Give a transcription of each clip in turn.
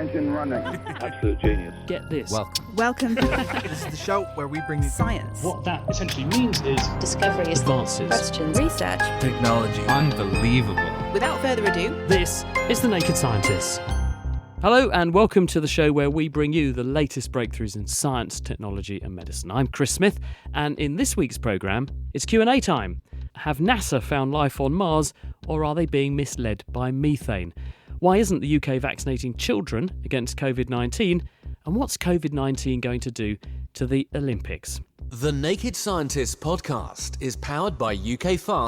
engine running. Absolute genius. Get this. Welcome. This is the show where we bring you Science. What that essentially means is discoveries, Advances. questions, Research. technology. Unbelievable. Without further ado, This is The Naked Scientists. Hello and welcome to the show where we bring you the latest breakthroughs in science, technology and medicine. I'm Chris Smith, and in this week's programme, it's Q&A time. Have NASA found life on Mars, or are they being misled by methane? Why isn't the UK vaccinating children against COVID-19? And what's COVID-19 going to do to the Olympics? The Naked Scientists podcast is powered by ukfast.co.uk.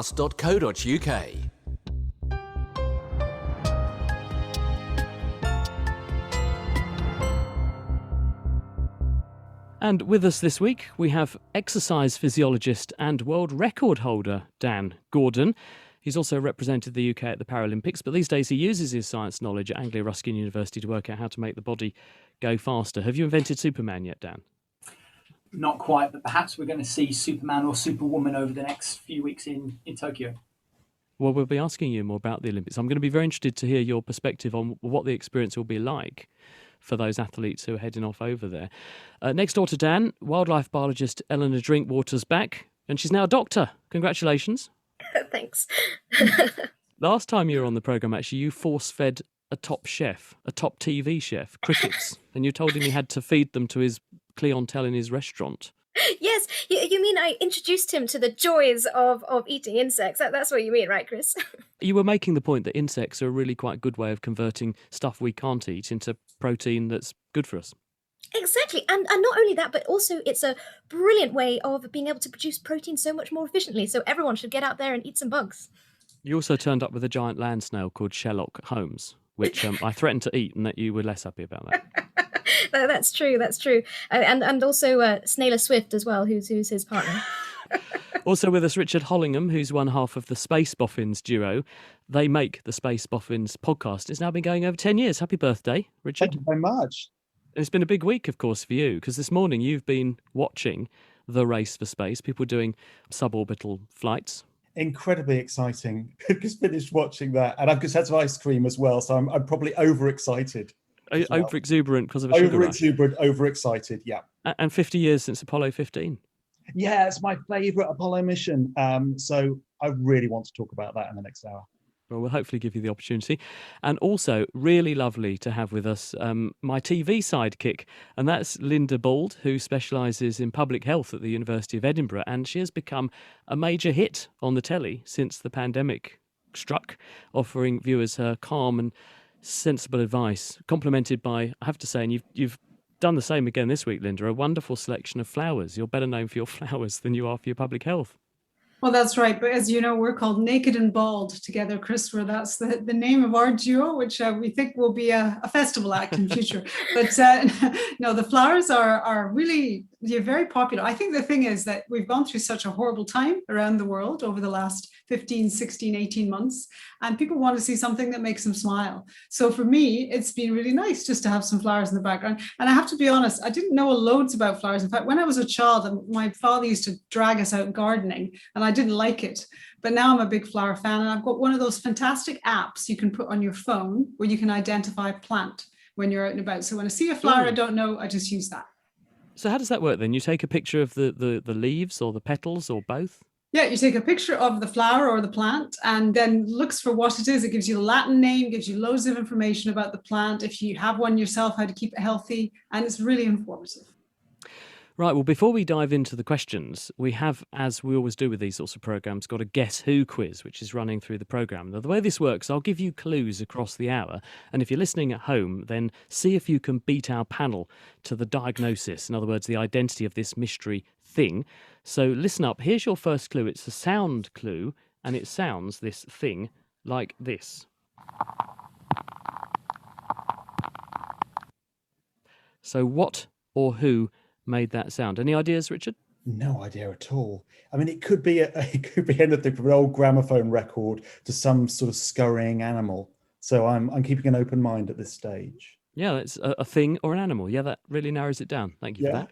And with us this week, we have exercise physiologist and world record holder Dan Gordon. He's also represented the UK at the Paralympics, but these days he uses his science knowledge at Anglia Ruskin University to work out how to make the body go faster. Have you invented Superman yet, Dan? not quite, but perhaps we're going to see Superman or Superwoman over the next few weeks in Tokyo. Well, we'll be asking you more about the Olympics. I'm going to be very interested to hear your perspective on what the experience will be like for those athletes who are heading off over there. Next door to Dan, wildlife biologist Eleanor Drinkwater's back, and she's now a doctor. Congratulations. Thanks. Last time you were on the programme, actually, you force-fed a top chef, a top TV chef, crickets, and you told him he had to feed them to his clientele in his restaurant. Yes, you mean I introduced him to the joys of eating insects? That's what you mean, right, Chris? You were making the point that insects are a really quite good way of converting stuff we can't eat into protein that's good for us. Exactly, and not only that, but also it's a brilliant way of being able to produce protein so much more efficiently, so everyone should get out there and eat some bugs. You also turned up with a giant land snail called Sherlock Holmes, which I threatened to eat, and that you were less happy about that. That's true, and also Snailer Swift as well, who's his partner. Also with us, Richard Hollingham, who's one half of the Space Boffins duo. They make the Space Boffins podcast. It's now been going over 10 years. Happy birthday, Richard. Thank you very much. It's been a big week, of course, for you, because this morning you've been watching the race for space, people doing suborbital flights. Incredibly exciting. I've just finished watching that, and I've just had some ice cream as well, so I'm probably overexcited. Over-exuberant because of a sugar rush. Overexcited, yeah. And 50 years since Apollo 15. Yeah, it's my favourite Apollo mission. So I really want to talk about that in the next hour. Well, we'll hopefully give you the opportunity. And also, really lovely to have with us my TV sidekick, and that's Linda Bald, who specialises in public health at the University of Edinburgh, and she has become a major hit on the telly since the pandemic struck, offering viewers her calm and sensible advice, complemented by, I have to say, and you've done the same again this week, Linda, a wonderful selection of flowers. You're better known for your flowers than you are for your public health. Well, that's right. But as you know, we're called Naked and Bald together, Christopher. That's the name of our duo, which we think will be a festival act in future. But no, the flowers are really very popular. I think the thing is that we've gone through such a horrible time around the world over the last 15, 16, 18 months, and people want to see something that makes them smile. So for me, it's been really nice just to have some flowers in the background. And I have to be honest, I didn't know loads about flowers. In fact, when I was a child, my father used to drag us out gardening, and I didn't like it. But now I'm a big flower fan, and I've got one of those fantastic apps you can put on your phone where you can identify a plant when you're out and about. So when I see a flower I don't know, I just use that. So how does that work then? You take a picture of the leaves or the petals or both? Yeah, you take a picture of the flower or the plant and then looks for what it is. It gives you the Latin name, gives you loads of information about the plant. If you have one yourself, how to keep it healthy, and it's really informative. Right, well, before we dive into the questions, we have, as we always do with these sorts of programmes, got a Guess Who quiz, which is running through the programme. Now, the way this works, I'll give you clues across the hour, and if you're listening at home, then see if you can beat our panel to the diagnosis, in other words, the identity of this mystery thing. So listen up, here's your first clue. It's a sound clue, and it sounds, this thing, like this. So what or who made that sound? Any ideas, Richard? No idea at all. I mean, it could be anything from an old gramophone record to some sort of scurrying animal. So I'm keeping an open mind at this stage. Yeah, it's a thing or an animal. Yeah, that really narrows it down. Thank you for that.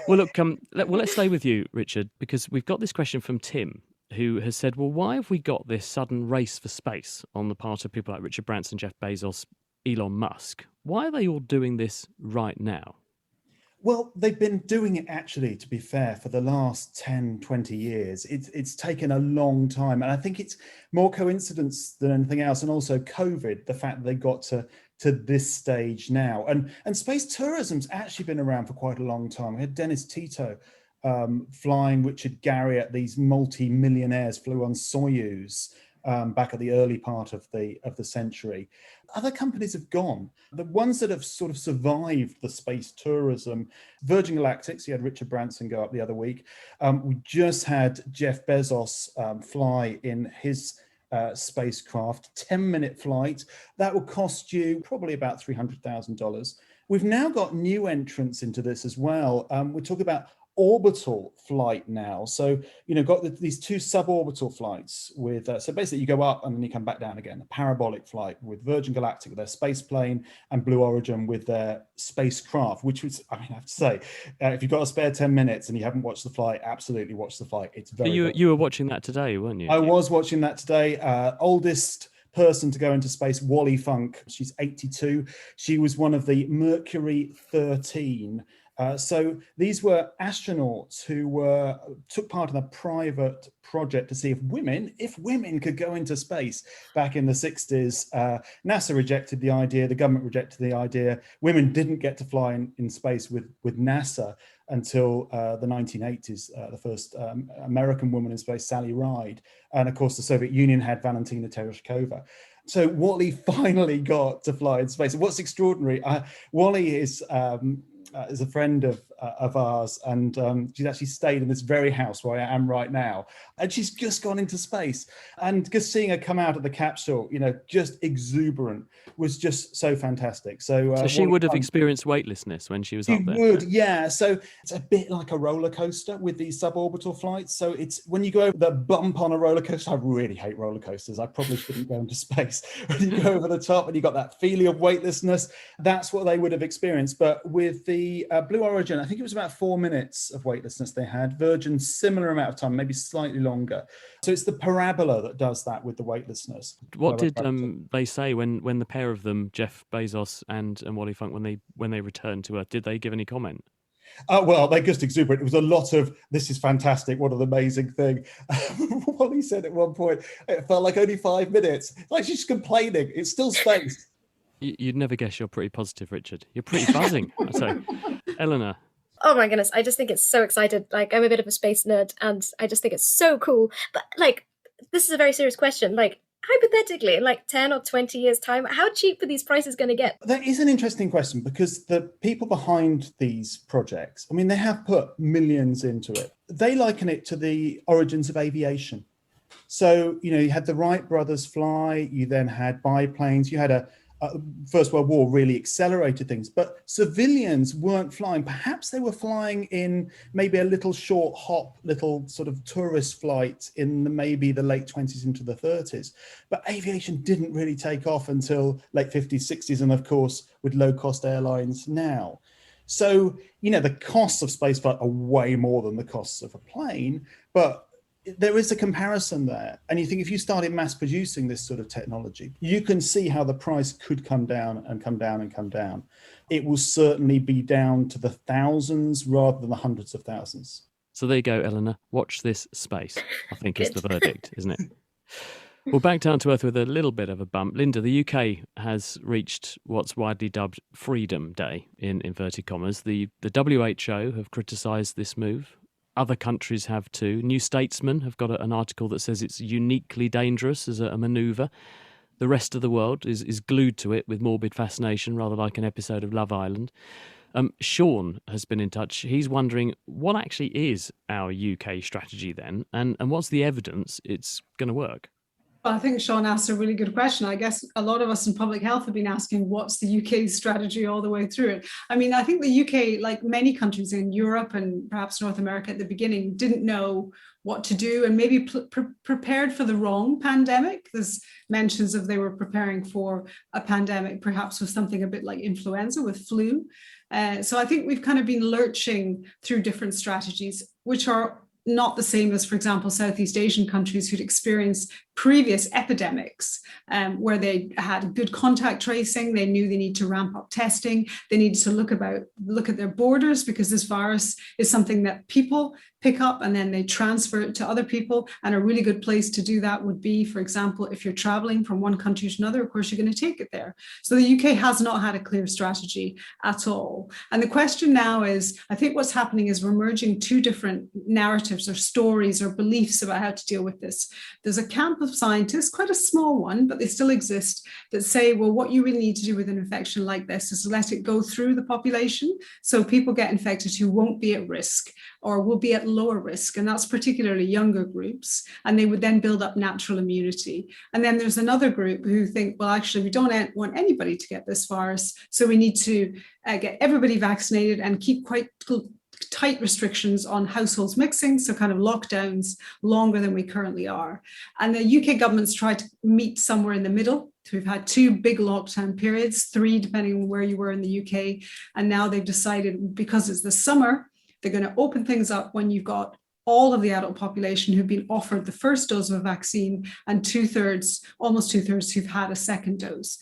Well, look, let's stay with you, Richard, because we've got this question from Tim, who has said, well, why have we got this sudden race for space on the part of people like Richard Branson, Jeff Bezos, Elon Musk. Why are they all doing this right now? Well, they've been doing it actually, to be fair, for the last 10, 20 years. It's taken a long time. And I think it's more coincidence than anything else. And also COVID, the fact that they got to this stage now. And space tourism's actually been around for quite a long time. We had Dennis Tito flying Richard Garriott, these multi-millionaires flew on Soyuz back at the early part of the century. Other companies have gone. The ones that have sort of survived the space tourism, Virgin Galactic, so you had Richard Branson go up the other week. We just had Jeff Bezos fly in his spacecraft, 10-minute flight. That will cost you probably about $300,000. We've now got new entrants into this as well. We're talking about orbital flight now. So, got these two suborbital flights with, so basically you go up and then you come back down again, a parabolic flight with Virgin Galactic with their space plane and Blue Origin with their spacecraft, which was, I have to say, if you've got a spare 10 minutes and you haven't watched the flight, absolutely watch the flight. It's very, you were watching that today, weren't you? I was watching that today. Oldest person to go into space, Wally Funk. She's 82. She was one of the Mercury 13. So these were astronauts who took part in a private project to see if women could go into space back in the 60s. NASA rejected the idea. The government rejected the idea. Women didn't get to fly in space with NASA until the 1980s. The first American woman in space, Sally Ride. And of course, the Soviet Union had Valentina Tereshkova. So Wally finally got to fly in space. And what's extraordinary, Wally is a friend of ours, and she's actually stayed in this very house where I am right now, and she's just gone into space. And just seeing her come out of the capsule, just exuberant, was just so fantastic. So she would have experienced weightlessness when she was up there. She would, yeah. So it's a bit like a roller coaster with these suborbital flights. So it's when you go over the bump on a roller coaster. I really hate roller coasters. I probably shouldn't go into space. When you go over the top and you got that feeling of weightlessness, that's what they would have experienced. But with the Blue Origin, I think it was about 4 minutes of weightlessness they had. Virgin, similar amount of time, maybe slightly longer. So it's the parabola that does that with the weightlessness. What did they say when the pair of them, Jeff Bezos and Wally Funk, when they returned to Earth? Did they give any comment? Well, they're just exuberant. It was a lot of, this is fantastic, what an amazing thing. Wally said at one point, it felt like only 5 minutes. Like she's complaining. It's still space. You'd never guess you're pretty positive, Richard. You're pretty buzzing. So, Eleanor. Oh my goodness, I just think it's so excited. Like, I'm a bit of a space nerd, and I just think it's so cool. But, this is a very serious question. Hypothetically, in 10 or 20 years' time, how cheap are these prices going to get? That is an interesting question, because the people behind these projects, they have put millions into it. They liken it to the origins of aviation. So, you had the Wright brothers fly, you then had biplanes, you had First World War really accelerated things, but civilians weren't flying. Perhaps they were flying in maybe a little short hop, little sort of tourist flight in maybe the late 20s into the 30s. But aviation didn't really take off until late 50s, 60s, and of course with low-cost airlines now. So, the costs of spaceflight are way more than the costs of a plane, but there is a comparison there. And you think if you started mass producing this sort of technology, you can see how the price could come down and come down and come down. It will certainly be down to the thousands rather than the hundreds of thousands. So there you go, Eleanor. Watch this space, I think is the verdict, isn't it? Well, back down to earth with a little bit of a bump. Linda, the UK has reached what's widely dubbed Freedom Day, in inverted commas. The WHO have criticised this move. Other countries have too. New Statesman have got an article that says it's uniquely dangerous as a manoeuvre. The rest of the world is glued to it with morbid fascination, rather like an episode of Love Island. Sean has been in touch. He's wondering, what actually is our UK strategy then, and what's the evidence it's going to work? Well, I think Sean asked a really good question. I guess a lot of us in public health have been asking, what's the UK's strategy all the way through it? I think the UK, like many countries in Europe and perhaps North America at the beginning, didn't know what to do and maybe prepared for the wrong pandemic. There's mentions of they were preparing for a pandemic, perhaps with something a bit like influenza, with flu. So I think we've kind of been lurching through different strategies, which are not the same as, for example, Southeast Asian countries who'd experienced previous epidemics where they had good contact tracing. They knew they need to ramp up testing. They needed to look at their borders, because this virus is something that people pick up and then they transfer it to other people. And a really good place to do that would be, for example, if you're traveling from one country to another, of course, you're going to take it there. So the UK has not had a clear strategy at all. And the question now is, I think what's happening is we're merging two different narratives or stories or beliefs about how to deal with this. There's a camp of scientists, quite a small one, but they still exist, that say, well, what you really need to do with an infection like this is let it go through the population, so people get infected who won't be at risk or will be at lower risk, and that's particularly younger groups, and they would then build up natural immunity. And then there's another group who think, well, actually, we don't want anybody to get this virus, so we need to get everybody vaccinated and keep quite tight restrictions on households mixing, so kind of lockdowns longer than we currently are. And the UK government's tried to meet somewhere in the middle. So we've had 2 big lockdown periods, 3 depending on where you were in the UK. And now they've decided, because it's the summer, they're going to open things up when you've got all of the adult population who've been offered the first dose of a vaccine, and almost two thirds who've had a second dose.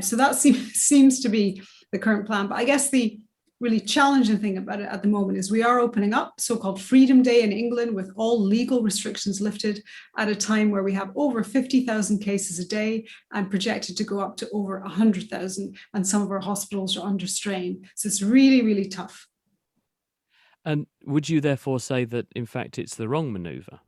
So that seems to be the current plan. But I guess the really challenging thing about it at the moment is we are opening up so-called Freedom Day in England with all legal restrictions lifted at a time where we have over 50,000 cases a day and projected to go up to over 100,000, and some of our hospitals are under strain. So it's really, really tough. And would you therefore say that, in fact, it's the wrong manoeuvre?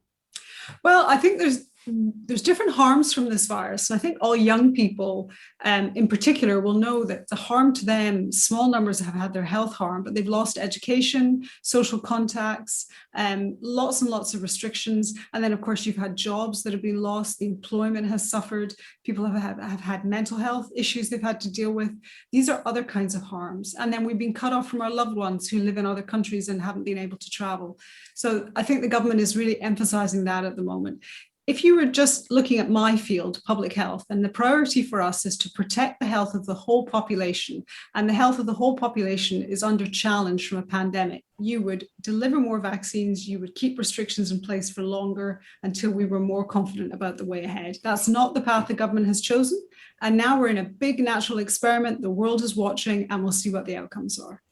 Well, I think there's different harms from this virus. And I think all young people in particular will know that the harm to them, small numbers have had their health harm, but they've lost education, social contacts, lots and lots of restrictions. And then, of course, you've had jobs that have been lost. The employment has suffered. People have had mental health issues they've had to deal with. These are other kinds of harms. And then we've been cut off from our loved ones who live in other countries and haven't been able to travel. So I think the government is really emphasizing that at the moment. If you were just looking at my field, public health, and the priority for us is to protect the health of the whole population, and the health of the whole population is under challenge from a pandemic, you would deliver more vaccines, you would keep restrictions in place for longer until we were more confident about the way ahead. That's not the path the government has chosen. And now we're in a big natural experiment. The world is watching, and we'll see what the outcomes are.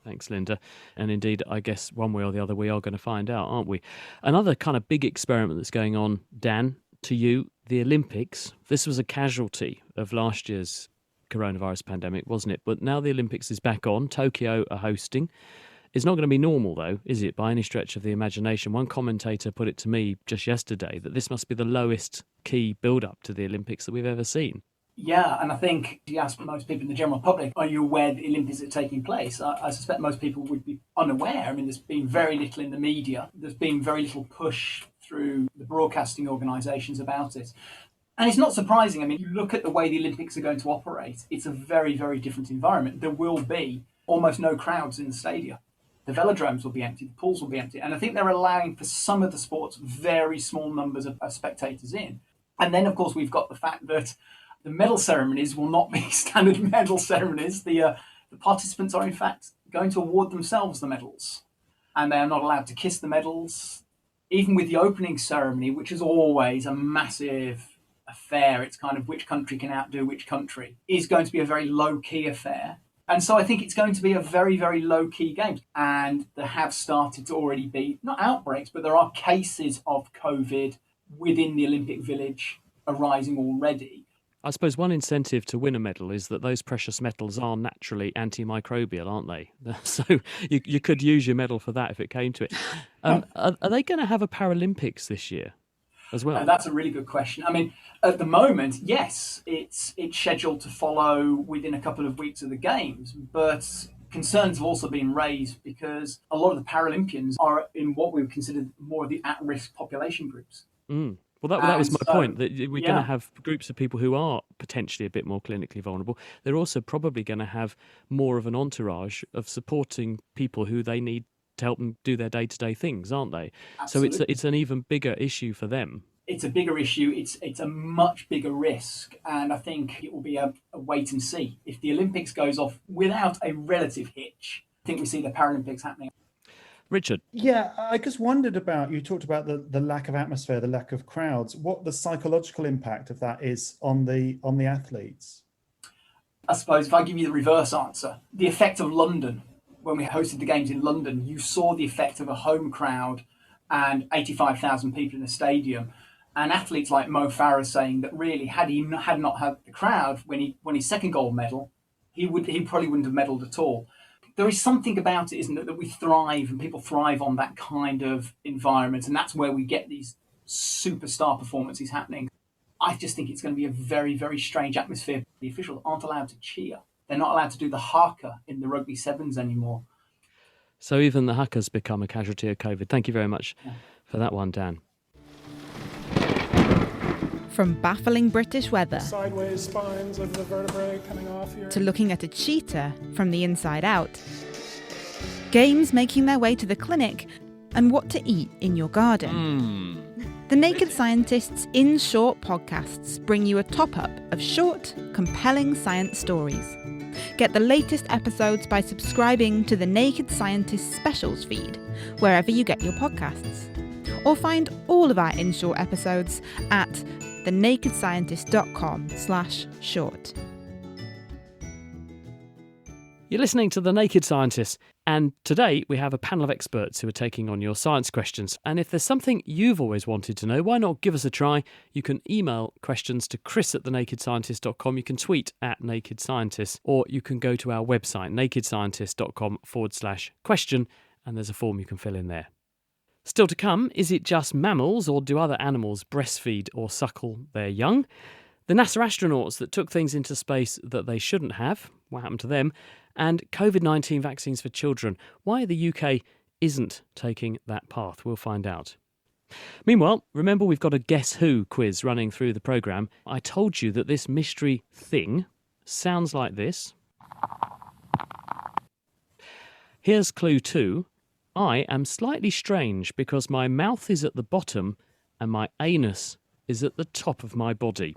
Thanks, Linda. And indeed, I guess one way or the other, we are going to find out, aren't we? Another kind of big experiment that's going on, Dan, to you, the Olympics. This was a casualty of last year's coronavirus pandemic, wasn't it? But now the Olympics is back on. Tokyo are hosting. It's not going to be normal, though, is it, by any stretch of the imagination? One commentator put it to me just yesterday that this must be the lowest key build-up to the Olympics that we've ever seen. Yeah, and I think if you ask most people in the general public, are you aware that the Olympics are taking place? I suspect most people would be unaware. I mean, there's been very little in the media. There's been very little push through the broadcasting organisations about it. And it's not surprising. I mean, you look at the way the Olympics are going to operate, it's a very, very different environment. There will be almost no crowds in the stadia. The velodromes will be empty, the pools will be empty. And I think they're allowing for some of the sports very small numbers of spectators in. And then, of course, we've got the fact that the medal ceremonies will not be standard medal ceremonies. The participants are, in fact, going to award themselves the medals. And they are not allowed to kiss the medals. Even with the opening ceremony, which is always a massive affair, it's kind of which country can outdo which country, is going to be a very low-key affair. And so I think it's going to be a very, very low-key game. And there have started to already be, not outbreaks, but there are cases of COVID within the Olympic Village arising already. I suppose one incentive to win a medal is that those precious metals are naturally antimicrobial, aren't they? So you could use your medal for that if it came to it. Are they going to have a Paralympics this year as well? That's a really good question. I mean, at the moment, yes, it's scheduled to follow within a couple of weeks of the Games, but concerns have also been raised because a lot of the Paralympians are in what we would consider more of the at-risk population groups. Mm. Well, that was my point, that we're going to have groups of people who are potentially a bit more clinically vulnerable. They're also probably going to have more of an entourage of supporting people who they need to help them do their day-to-day things, aren't they? Absolutely. So it's an even bigger issue for them. It's a bigger issue. It's a much bigger risk. And I think it will be a wait and see. If the Olympics goes off without a relative hitch, I think we see the Paralympics happening. Richard? Yeah, I just wondered about, you talked about the lack of atmosphere, the lack of crowds, what the psychological impact of that is on the athletes. I suppose if I give you the reverse answer, the effect of London, when we hosted the games in London, you saw the effect of a home crowd and 85,000 people in the stadium. And athletes like Mo Farah saying that really, had not had the crowd when he won his second gold medal, he probably wouldn't have medalled at all. There is something about it, isn't it, that we thrive and people thrive on that kind of environment. And that's where we get these superstar performances happening. I just think it's going to be a very, very strange atmosphere. The officials aren't allowed to cheer. They're not allowed to do the haka in the rugby sevens anymore. So even the haka's become a casualty of COVID. Thank you very much for that one, Dan. From baffling British weather sideways spines of the vertebrae coming off here to looking at a cheetah from the inside out, games making their way to the clinic, and what to eat in your garden. The Naked Scientists in Short podcasts bring you a top-up of short, compelling science stories. Get the latest episodes by subscribing to the Naked Scientists Specials feed, wherever you get your podcasts. Or find all of our In Short episodes at thenakedscientist.com/short. You're listening to The Naked Scientists, and today we have a panel of experts who are taking on your science questions. And if there's something you've always wanted to know, why not give us a try? You can email questions to chris@thenakedscientist.com, you can tweet @nakedscientists, or you can go to our website, nakedscientist.com/question, and there's a form you can fill in there. Still to come, is it just mammals, or do other animals breastfeed or suckle their young? The NASA astronauts that took things into space that they shouldn't have, what happened to them? And COVID-19 vaccines for children, why the UK isn't taking that path. We'll find out. Meanwhile, remember we've got a Guess Who quiz running through the programme. I told you that this mystery thing sounds like this. Here's clue 2. I am slightly strange because my mouth is at the bottom and my anus is at the top of my body.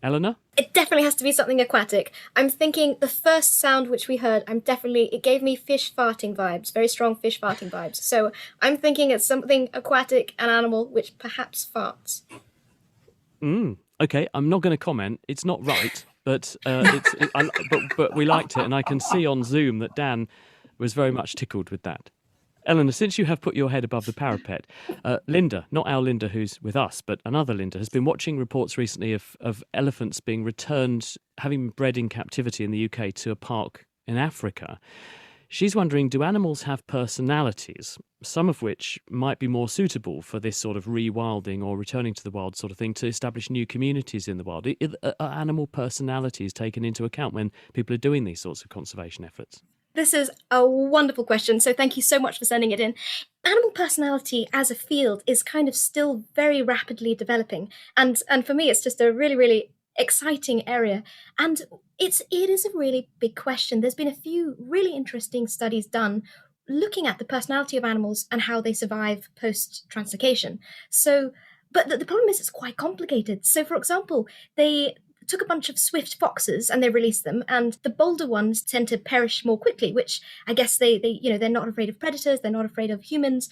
Eleanor? It definitely has to be something aquatic. I'm thinking the first sound which we heard, it gave me fish farting vibes, very strong fish farting vibes. So I'm thinking it's something aquatic, an animal which perhaps farts. Okay, I'm not going to comment. It's not right, but but we liked it, and I can see on Zoom that Dan was very much tickled with that. Eleanor, since you have put your head above the parapet, Linda, not our Linda who's with us, but another Linda, has been watching reports recently of elephants being returned, having been bred in captivity in the UK, to a park in Africa. She's wondering, do animals have personalities, some of which might be more suitable for this sort of rewilding or returning to the wild sort of thing, to establish new communities in the wild? Are animal personalities taken into account when people are doing these sorts of conservation efforts? This is a wonderful question, so thank you so much for sending it in. Animal personality as a field is kind of still very rapidly developing, and for me it's just a really, really exciting area, and it is a really big question. There's been a few really interesting studies done looking at the personality of animals and how they survive post-translocation. But the problem is it's quite complicated. So, for example, they took a bunch of swift foxes and they released them, and the bolder ones tend to perish more quickly, which I guess they're not afraid of predators, they're not afraid of humans.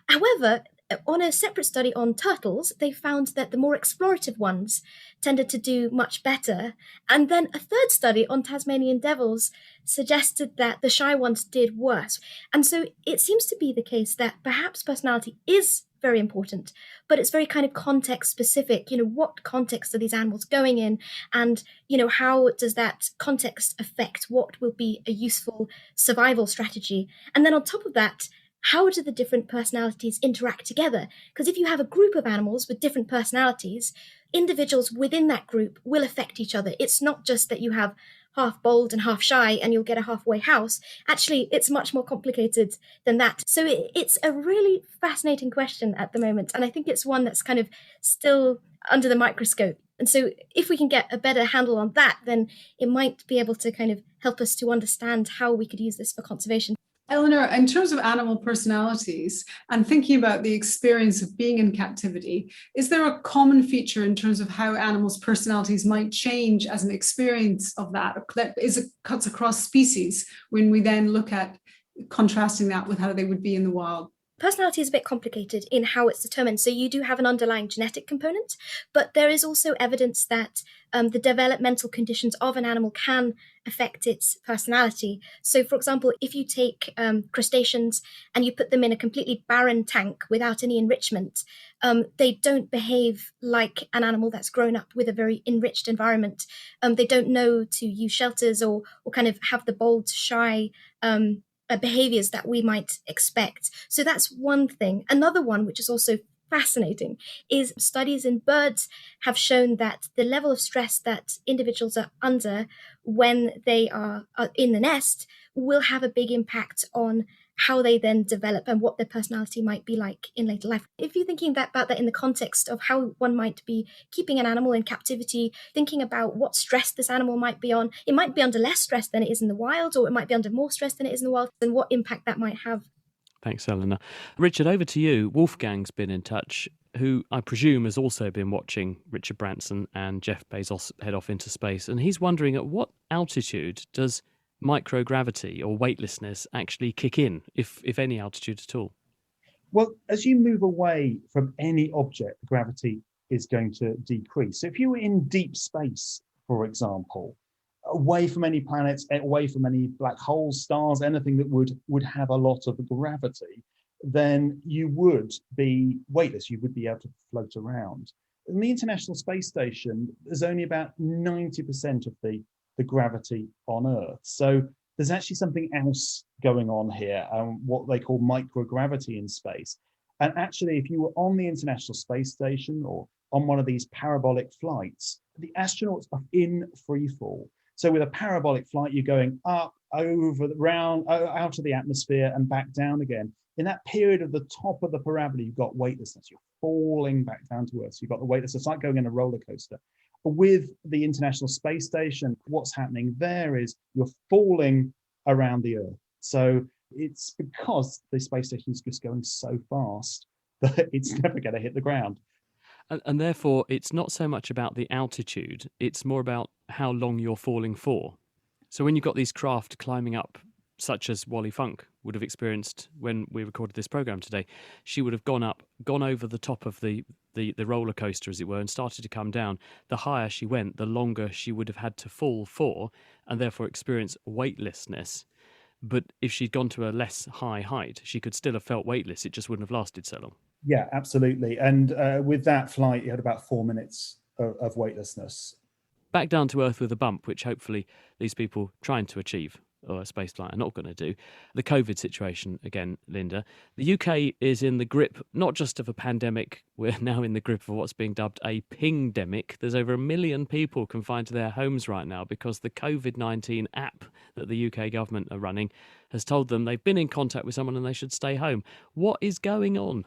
However, on a separate study on turtles, they found that the more explorative ones tended to do much better. And then a third study on Tasmanian devils suggested that the shy ones did worse. And so it seems to be the case that perhaps personality is very important, but it's very kind of context specific. What context are these animals going in, and how does that context affect what will be a useful survival strategy? And then on top of that, how do the different personalities interact together? Because if you have a group of animals with different personalities, individuals within that group will affect each other. It's not just that you have half bold and half shy and you'll get a halfway house. Actually, it's much more complicated than that. So it's a really fascinating question at the moment, and I think it's one that's kind of still under the microscope. And so if we can get a better handle on that, then it might be able to kind of help us to understand how we could use this for conservation. Eleanor, in terms of animal personalities and thinking about the experience of being in captivity, is there a common feature in terms of how animals' personalities might change as an experience of that cuts across species when we then look at contrasting that with how they would be in the wild? Personality is a bit complicated in how it's determined. So you do have an underlying genetic component, but there is also evidence that the developmental conditions of an animal can affect its personality. So, for example, if you take crustaceans and you put them in a completely barren tank without any enrichment, they don't behave like an animal that's grown up with a very enriched environment. They don't know to use shelters or kind of have the bold, shy behaviors that we might expect. So that's one thing. Another one, which is also fascinating, is studies in birds have shown that the level of stress that individuals are under when they are in the nest will have a big impact on how they then develop and what their personality might be like in later life. If you're thinking about that in the context of how one might be keeping an animal in captivity, thinking about what stress this animal might be on, it might be under less stress than it is in the wild, or it might be under more stress than it is in the wild, and what impact that might have. Thanks, Eleanor. Richard, over to you. Wolfgang's been in touch, who I presume has also been watching Richard Branson and Jeff Bezos head off into space, and he's wondering at what altitude does microgravity or weightlessness actually kick in, if any altitude at all? Well, as you move away from any object, gravity is going to decrease. So if you were in deep space, for example, away from any planets, away from any black holes, stars, anything that would have a lot of gravity, then you would be weightless. You would be able to float around. In the International Space Station, there's only about 90% of the gravity on Earth. So there's actually something else going on here, what they call microgravity in space. And actually, if you were on the International Space Station or on one of these parabolic flights, the astronauts are in free fall. So with a parabolic flight, you're going up, over, round, out of the atmosphere and back down again. In that period of the top of the parabola, you've got weightlessness. You're falling back down to Earth. So you've got the weightlessness. It's like going in a roller coaster. With the International Space Station, what's happening there is you're falling around the Earth. So it's because the space station is just going so fast that it's never going to hit the ground. And therefore, it's not so much about the altitude, it's more about how long you're falling for. So when you've got these craft climbing up, such as Wally Funk would have experienced when we recorded this programme today, she would have gone over the top of the roller coaster, as it were, and started to come down. The higher she went, the longer she would have had to fall for, and therefore experience weightlessness. But if she'd gone to a less high height, she could still have felt weightless. It just wouldn't have lasted so long. Yeah, absolutely. And with that flight, you had about 4 minutes of weightlessness. Back down to Earth with a bump, which hopefully these people trying to achieve or a spaceflight are not going to do. The COVID situation again, Linda. The UK is in the grip not just of a pandemic, we're now in the grip of what's being dubbed a pingdemic. There's over 1 million people confined to their homes right now because the COVID-19 app that the UK government are running has told them they've been in contact with someone and they should stay home. What is going on?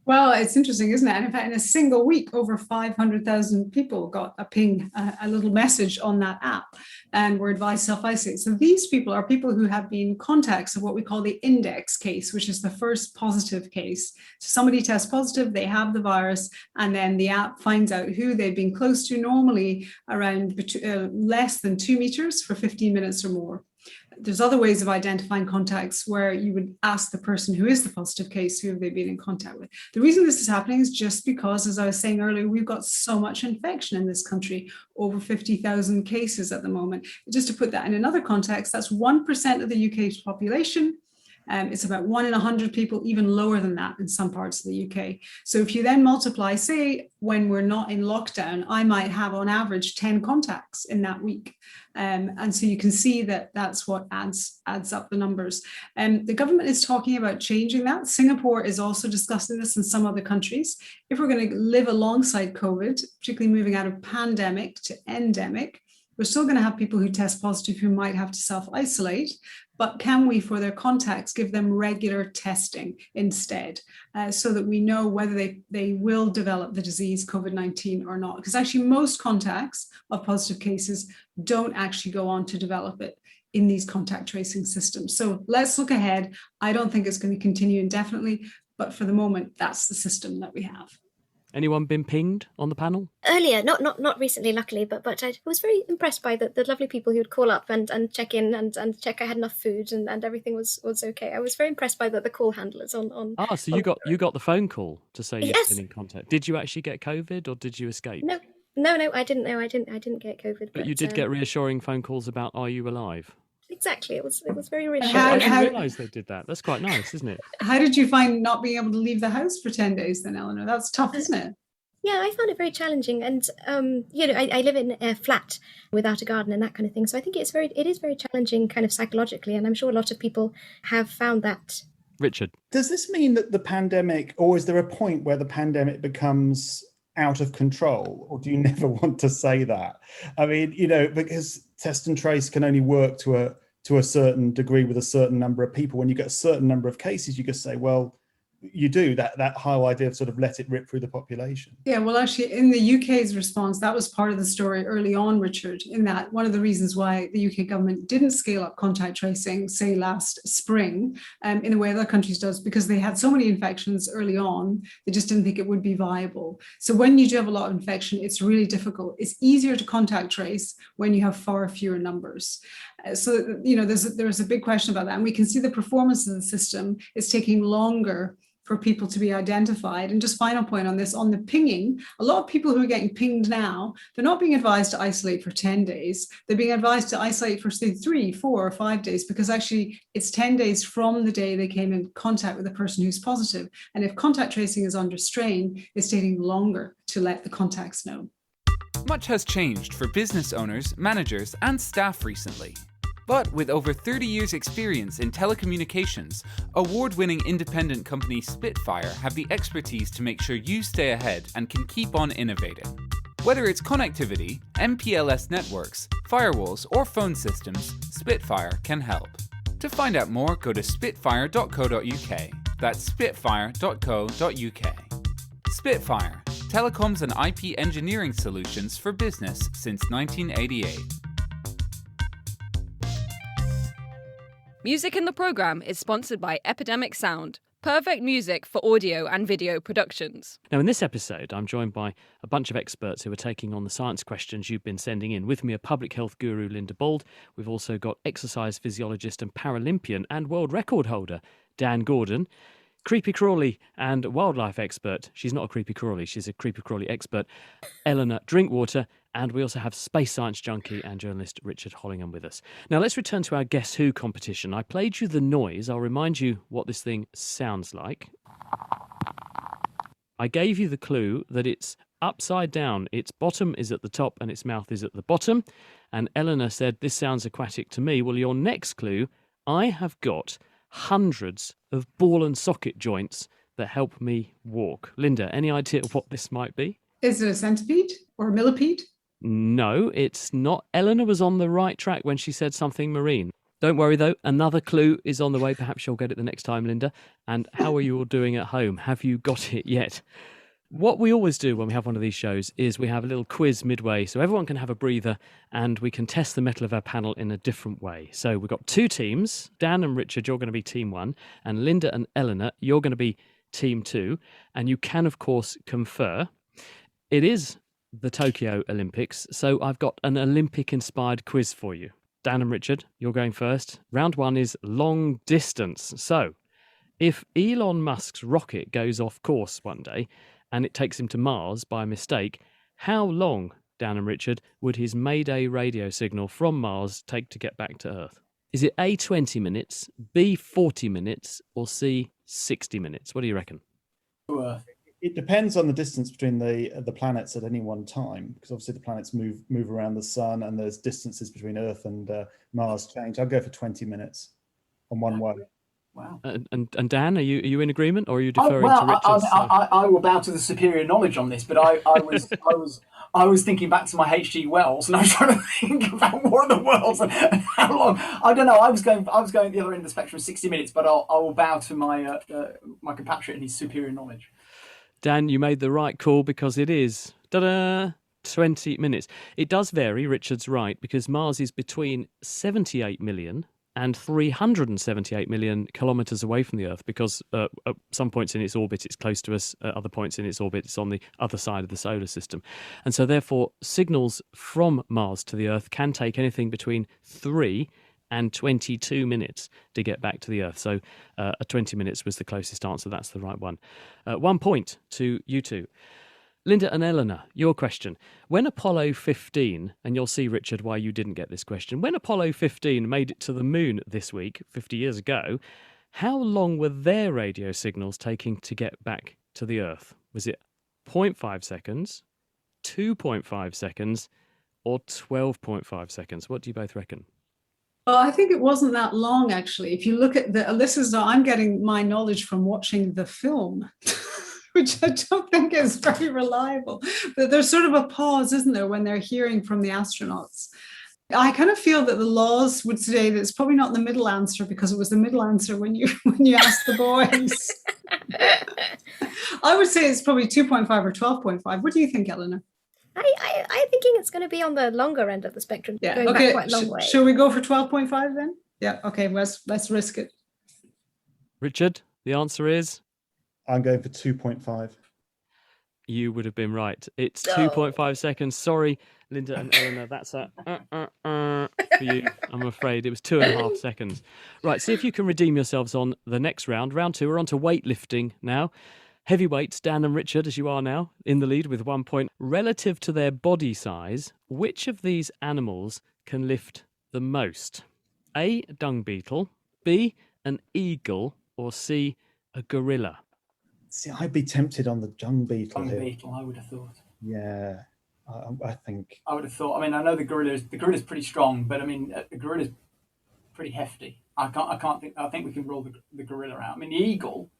Well, it's interesting, isn't it? And in fact, in a single week, over 500,000 people got a ping, a little message on that app, and were advised self-isolate. So these people are people who have been contacts of what we call the index case, which is the first positive case. So somebody tests positive, they have the virus, and then the app finds out who they've been close to, normally around less than 2 meters for 15 minutes or more. There's other ways of identifying contacts where you would ask the person who is the positive case, who have they been in contact with. The reason this is happening is just because, as I was saying earlier, we've got so much infection in this country, over 50,000 cases at the moment. Just to put that in another context, that's 1% of the UK's population. It's about 1 in 100 people, even lower than that in some parts of the UK. So if you then multiply, say, when we're not in lockdown, I might have on average 10 contacts in that week. And so you can see that that's what adds up the numbers. The government is talking about changing that. Singapore is also discussing this in some other countries. If we're going to live alongside COVID, particularly moving out of pandemic to endemic, we're still going to have people who test positive who might have to self-isolate, but can we, for their contacts, give them regular testing instead, so that we know whether they will develop the disease COVID-19 or not? Because actually most contacts of positive cases don't actually go on to develop it in these contact tracing systems. So let's look ahead. I don't think it's going to continue indefinitely, but for the moment, that's the system that we have. Anyone been pinged on the panel? Earlier, not recently, luckily, but I was very impressed by the lovely people who would call up and check in and check I had enough food and everything was okay. I was very impressed by the call handlers on. So you got the phone call to say you've Yes. been in contact. Did you actually get COVID or did you escape? No, I didn't know. I didn't get COVID. But you did get reassuring phone calls about, are you alive? Exactly. It was very I reassuring. didn't realise they did that. That's quite nice, isn't it? How did you find not being able to leave the house for 10 days then, Eleanor? That's tough, isn't it? Yeah, I found it very challenging, and I live in a flat without a garden and that kind of thing. So I think it is very challenging, kind of psychologically, and I'm sure a lot of people have found that. Richard, does this mean that the pandemic, or is there a point where the pandemic becomes out of control, or do you never want to say that? I mean, because test and trace can only work to a certain degree with a certain number of people. When you get a certain number of cases, you just say, well, you do that whole idea of sort of let it rip through the population. Yeah, well, actually, in the UK's response, that was part of the story early on, Richard, in that one of the reasons why the UK government didn't scale up contact tracing, say last spring, in the way other countries does, because they had so many infections early on, they just didn't think it would be viable. So when you do have a lot of infection, it's really difficult. It's easier to contact trace when you have far fewer numbers. So, there's a big question about that. And we can see the performance of the system is taking longer for people to be identified. And just final point on this, on the pinging, a lot of people who are getting pinged now, they're not being advised to isolate for 10 days. They're being advised to isolate for say 3, 4 or 5 days, because actually it's 10 days from the day they came in contact with a person who's positive. And if contact tracing is under strain, it's taking longer to let the contacts know. Much has changed for business owners, managers, and staff recently. But with over 30 years' experience in telecommunications, award-winning independent company Spitfire have the expertise to make sure you stay ahead and can keep on innovating. Whether it's connectivity, MPLS networks, firewalls, or phone systems, Spitfire can help. To find out more, go to spitfire.co.uk. That's spitfire.co.uk. Spitfire, telecoms and IP engineering solutions for business since 1988. Music in the programme is sponsored by Epidemic Sound, perfect music for audio and video productions. Now, in this episode, I'm joined by a bunch of experts who are taking on the science questions you've been sending in. With me, a public health guru, Linda Bald. We've also got exercise physiologist and Paralympian and world record holder, Dan Gordon. Creepy crawly and wildlife expert. She's not a creepy crawly, she's a creepy crawly expert, Eleanor Drinkwater. And we also have space science junkie and journalist Richard Hollingham with us. Now let's return to our Guess Who competition. I played you the noise. I'll remind you what this thing sounds like. I gave you the clue that it's upside down. Its bottom is at the top and its mouth is at the bottom. And Eleanor said, this sounds aquatic to me. Well, your next clue, I have got hundreds of ball and socket joints that help me walk. Linda, any idea what this might be? Is it a centipede or a millipede? No, it's not. Eleanor was on the right track when she said something marine. Don't worry, though. Another clue is on the way. Perhaps you'll get it the next time, Linda. And how are you all doing at home? Have you got it yet? What we always do when we have one of these shows is we have a little quiz midway so everyone can have a breather and we can test the mettle of our panel in a different way. So we've got two teams. Dan and Richard, you're going to be team 1. And Linda and Eleanor, you're going to be team 2. And you can, of course, confer. It is the Tokyo Olympics, so I've got an Olympic-inspired quiz for you. Dan and Richard, you're going first. Round 1 is long distance. So if Elon Musk's rocket goes off course one day and it takes him to Mars by mistake, how long, Dan and Richard, would his Mayday radio signal from Mars take to get back to Earth? Is it A, 20 minutes, B, 40 minutes, or C, 60 minutes? What do you reckon? It depends on the distance between the planets at any one time, because obviously the planets move around the sun and there's distances between Earth and Mars change. I'll go for 20 minutes on one way. Wow. And Dan, are you in agreement, or are you deferring to Richard? I will bow to the superior knowledge on this, but I was thinking back to my H.G. Wells, and I was trying to think about War of the Worlds and how long. I don't know. I was going at the other end of the spectrum, 60 minutes, but I will bow to my my compatriot and his superior knowledge. Dan, you made the right call because it is 20 minutes. It does vary, Richard's right, because Mars is between 78 million and 378 million kilometres away from the Earth, because at some points in its orbit it's close to us, at other points in its orbit it's on the other side of the solar system. And so therefore signals from Mars to the Earth can take anything between 3 and 22 minutes to get back to the Earth. So 20 minutes was the closest answer. That's the right one. 1 point to you two. Linda and Eleanor, your question. When Apollo 15, and you'll see, Richard, why you didn't get this question. When Apollo 15 made it to the moon this week, 50 years ago, how long were their radio signals taking to get back to the Earth? Was it 0.5 seconds, 2.5 seconds, or 12.5 seconds? What do you both reckon? Well, I think it wasn't that long, actually. If you look at I'm getting my knowledge from watching the film, which I don't think is very reliable. But there's sort of a pause, isn't there, when they're hearing from the astronauts. I kind of feel that the laws would say that it's probably not the middle answer, because it was the middle answer when you asked the boys. I would say it's probably 2.5 or 12.5. What do you think, Eleanor? I'm thinking it's going to be on the longer end of the spectrum. Yeah. Going Okay. back quite a long way. Shall we go for 12.5 then? Yeah. Okay. Let's risk it. Richard, the answer is? I'm going for 2.5. You would have been right. It's 2.5 seconds. Sorry, Linda and Eleanor, that's a for you, I'm afraid. It was 2.5 seconds. Right, see if you can redeem yourselves on the next round. Round 2, we're on to weightlifting now. Heavyweights, Dan and Richard, as you are now, in the lead with 1 point. Relative to their body size, which of these animals can lift the most? A, dung beetle, B, an eagle, or C, a gorilla? See, I'd be tempted on the dung beetle. Dung beetle, I would have thought. Yeah, I think. I would have thought. I mean, I know the gorilla's pretty strong, but I mean, the gorilla's pretty hefty. I think we can rule the gorilla out. I mean, the eagle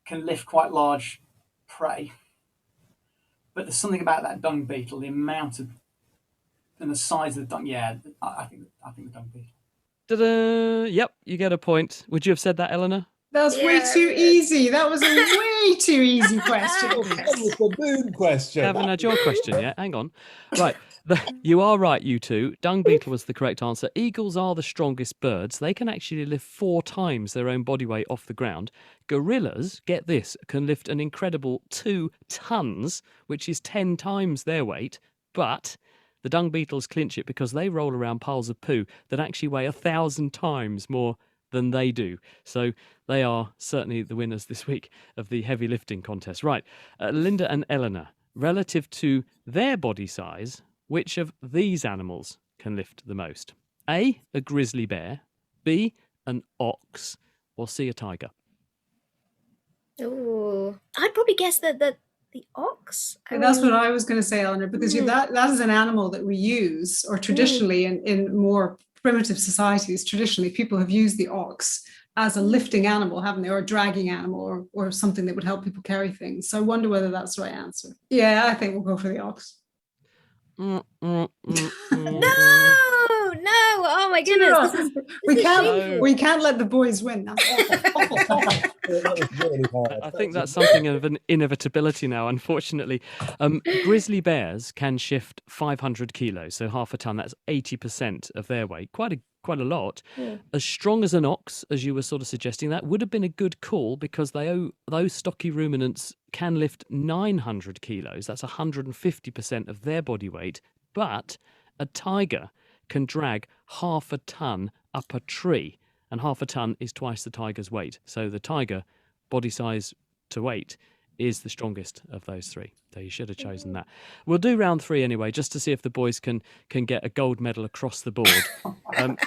can lift quite large prey, but there's something about that dung beetle, the amount of and the size of the dung. Yeah, I think the dung beetle. Ta-da! Yep, you get a point. Would you have said that, Eleanor? That was way too easy. That was a way too easy question. That was the boom question. Haven't had your question yet. Hang on. Right. You are right, you two. Dung beetle was the correct answer. Eagles are the strongest birds. They can actually lift 4 times their own body weight off the ground. Gorillas, get this, can lift an incredible 2 tons, which is 10 times their weight. But the dung beetles clinch it because they roll around piles of poo that actually weigh 1,000 times more than they do. So they are certainly the winners this week of the heavy lifting contest. Right, Linda and Eleanor, relative to their body size, which of these animals can lift the most? A, a grizzly bear, B, an ox, or C, a tiger? Oh, I'd probably guess that the ox. That's what I was going to say, Eleanor, because that is an animal that we use, or traditionally in more primitive societies, traditionally people have used the ox as a lifting animal, haven't they, or a dragging animal, or something that would help people carry things. So I wonder whether that's the right answer. Yeah, I think we'll go for the ox. No, oh my goodness, we can't let the boys win. That's awful. I think that's something of an inevitability now, unfortunately. Grizzly bears can shift 500 kilos, so half a ton. That's 80% of their weight. Quite a lot. Yeah. As strong as an ox, as you were sort of suggesting, that would have been a good call, because those stocky ruminants can lift 900 kilos. That's 150% of their body weight. But a tiger can drag half a ton up a tree, and half a ton is twice the tiger's weight. So the tiger, body size to weight, is the strongest of those three. So you should have chosen that. We'll do round 3 anyway, just to see if the boys can get a gold medal across the board.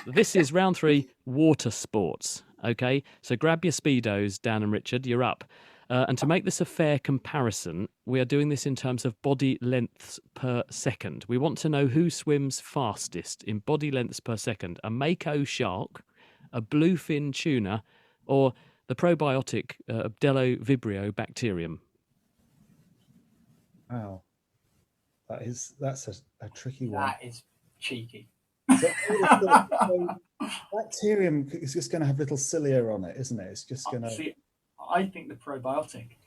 This is round 3, water sports. Okay, so grab your Speedos, Dan and Richard, you're up. And to make this a fair comparison, we are doing this in terms of body lengths per second. We want to know who swims fastest in body lengths per second. A mako shark, a bluefin tuna, or the probiotic Bdello vibrio bacterium. Wow, that's a tricky one. That is cheeky. So, bacterium is just going to have little cilia on it, isn't it? It's just going to. See, I think the probiotic.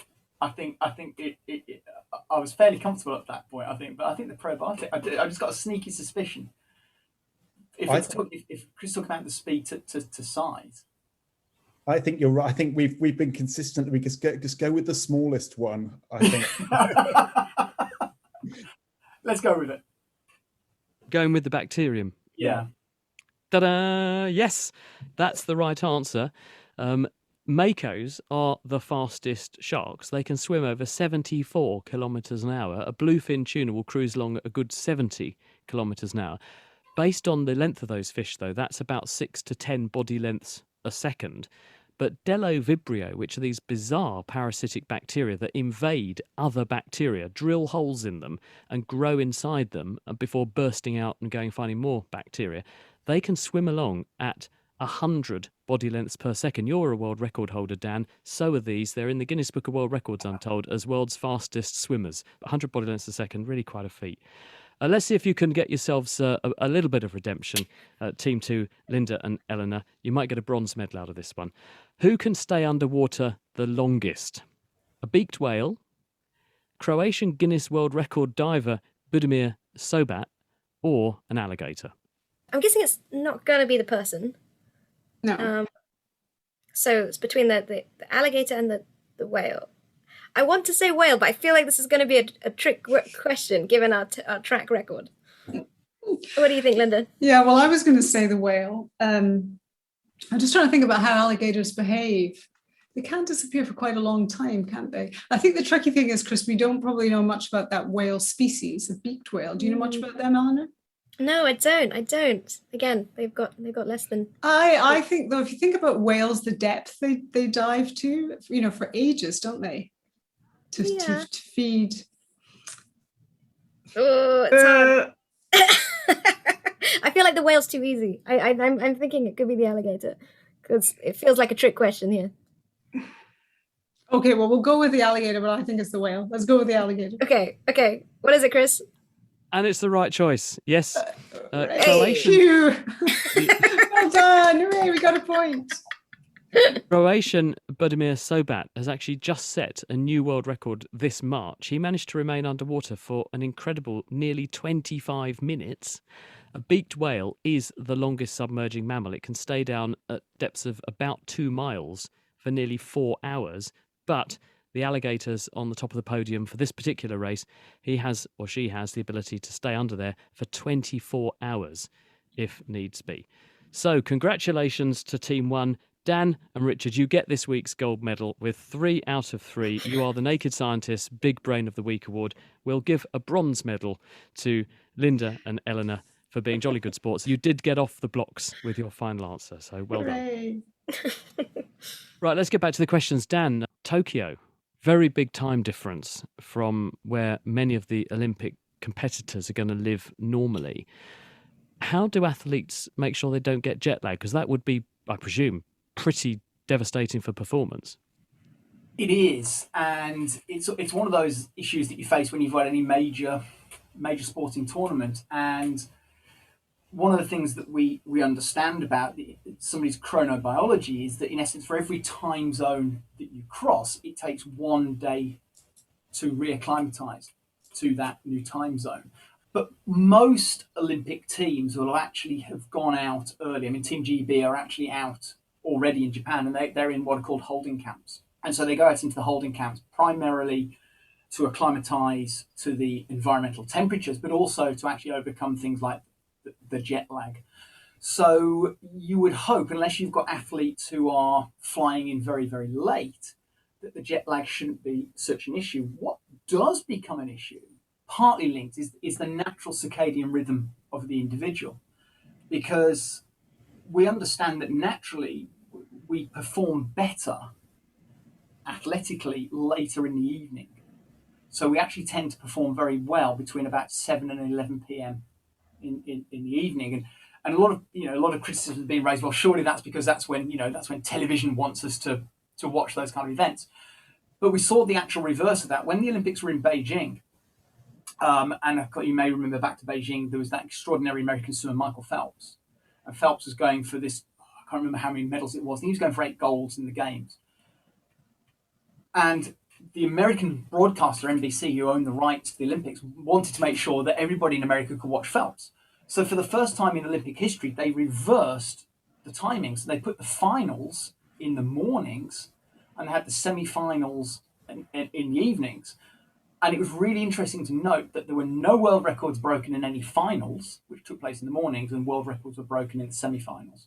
I think it. I was fairly comfortable at that point. But I think the probiotic. I just got a sneaky suspicion. If Chris talking about the speed to size. I think you're right. I think we've been consistent. We just go with the smallest one, I think. Let's go with it. Going with the bacterium. Yeah. Ta-da! Yes, that's the right answer. Makos are the fastest sharks. They can swim over 74 kilometres an hour. A bluefin tuna will cruise along at a good 70 kilometres an hour. Based on the length of those fish, though, that's about 6 to 10 body lengths a second. But Delovibrio, which are these bizarre parasitic bacteria that invade other bacteria, drill holes in them and grow inside them before bursting out and going finding more bacteria, they can swim along at 100 body lengths per second. You're a world record holder, Dan. So are these. They're in the Guinness Book of World Records, I'm told, as world's fastest swimmers. 100 body lengths a second, really quite a feat. Let's see if you can get yourselves a little bit of redemption. Team 2, Linda and Eleanor. You might get a bronze medal out of this one. Who can stay underwater the longest? A beaked whale, Croatian Guinness World Record diver Budimir Sobat, or an alligator? I'm guessing it's not going to be the person. No. So it's between the alligator and the whale. I want to say whale, but I feel like this is going to be a trick question given our track record. What do you think, Linda? Yeah, well, I was going to say the whale. I'm just trying to think about how alligators behave. They can't disappear for quite a long time, can't they? I think the tricky thing is, Chris, we don't probably know much about that whale species, the beaked whale. Do you know much about them, Eleanor? No, I don't. Again, they've got less than. I think though, if you think about whales, the depth they dive to, for ages, don't they? To feed. Oh, it's hard. I feel like the whale's too easy. I'm thinking it could be the alligator because it feels like a trick question here. Okay, well, we'll go with the alligator, but I think it's the whale. Let's go with the alligator. Okay. What is it, Chris? And it's the right choice. Yes. Croatian. Well done. Hooray, we got a point. Croatian Budimir Sobat has actually just set a new world record this March. He managed to remain underwater for an incredible nearly 25 minutes. A beaked whale is the longest submerging mammal. It can stay down at depths of about 2 miles for nearly 4 hours. But the alligators on the top of the podium for this particular race, he has or she has the ability to stay under there for 24 hours if needs be. So congratulations to Team 1. Dan and Richard, you get this week's gold medal with 3 out of 3. You are the Naked Scientist's Big Brain of the Week award. We'll give a bronze medal to Linda and Eleanor for being jolly good sports. You did get off the blocks with your final answer, so well done. Right, let's get back to the questions. Dan, Tokyo, very big time difference from where many of the Olympic competitors are going to live normally. How do athletes make sure they don't get jet lag? Because that would be, I presume, pretty devastating for performance. It is, and it's one of those issues that you face when you've got any major sporting tournament. And one of the things that we understand about somebody's chronobiology is that, in essence, for every time zone that you cross, it takes 1 day to reacclimatize to that new time zone. But most Olympic teams will actually have gone out early. I mean, Team GB are actually out already in Japan, and they're in what are called holding camps. And so they go out into the holding camps primarily to acclimatize to the environmental temperatures, but also to actually overcome things like the jet lag. So you would hope, unless you've got athletes who are flying in very, very late, that the jet lag shouldn't be such an issue. What does become an issue, partly linked, is the natural circadian rhythm of the individual, because we understand that naturally we perform better athletically later in the evening. So we actually tend to perform very well between about 7 and 11 p.m. in the evening. And a lot of criticism has been raised, well, surely that's because that's when television wants us to watch those kind of events. But we saw the actual reverse of that. When the Olympics were in Beijing, and you may remember back to Beijing, there was that extraordinary American swimmer, Michael Phelps. And Phelps was going for this, I can't remember how many medals it was. He was going for 8 golds in the games. And the American broadcaster, NBC, who owned the rights to the Olympics, wanted to make sure that everybody in America could watch Phelps. So for the first time in Olympic history, they reversed the timings. They put the finals in the mornings and had the semi-finals in the evenings. And it was really interesting to note that there were no world records broken in any finals, which took place in the mornings, and world records were broken in the semi-finals.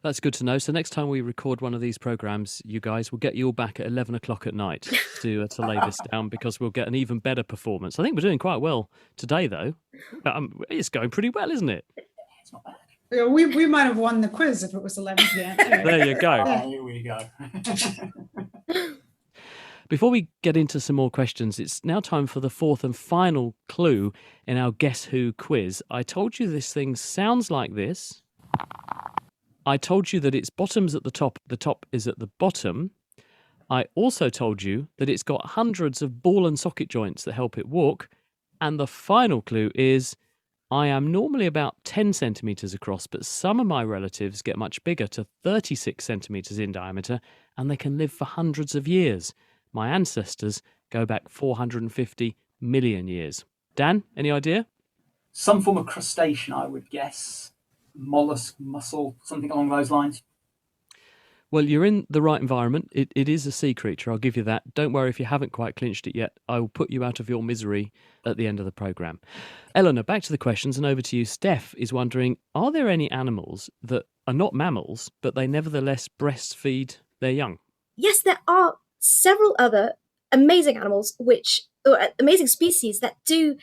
That's good to know. So next time we record one of these programmes, you guys, we'll get you all back at 11 o'clock at night to lay this down, because we'll get an even better performance. I think we're doing quite well today, though. It's going pretty well, isn't it? It's not bad. Yeah, we might have won the quiz if it was 11 p.m. Anyway. There you go. Here we go. Before we get into some more questions, it's now time for the fourth and final clue in our Guess Who quiz. I told you this thing sounds like this. I told you that its bottom's at the top is at the bottom. I also told you that it's got hundreds of ball and socket joints that help it walk. And the final clue is, I am normally about 10 centimetres across, but some of my relatives get much bigger, to 36 centimetres in diameter, and they can live for hundreds of years. My ancestors go back 450 million years. Dan, any idea? Some form of crustacean, I would guess. Mollusk, mussel, something along those lines. Well, you're in the right environment. It is a sea creature, I'll give you that. Don't worry if you haven't quite clinched it yet. I will put you out of your misery at the end of the programme. Eleanor, back to the questions, and over to you. Steph is wondering, are there any animals that are not mammals, but they nevertheless breastfeed their young? Yes, there are several other amazing animals, amazing species that do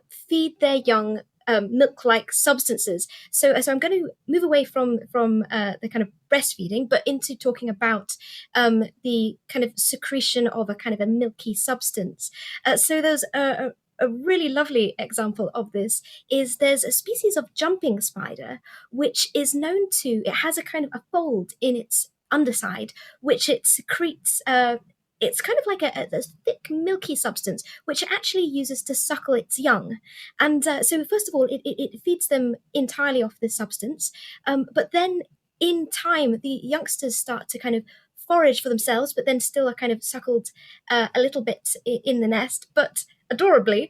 feed their young milk-like substances. So I'm going to move away from the kind of breastfeeding, but into talking about the kind of secretion of a kind of a milky substance. So there's a really lovely example of this is there's a species of jumping spider, which is known to, it has a kind of a fold in its underside, which it secretes. It's kind of like a thick, milky substance, which it actually uses to suckle its young. And so first of all, it feeds them entirely off this substance. But then in time, the youngsters start to kind of forage for themselves, but then still are kind of suckled a little bit in the nest. But adorably,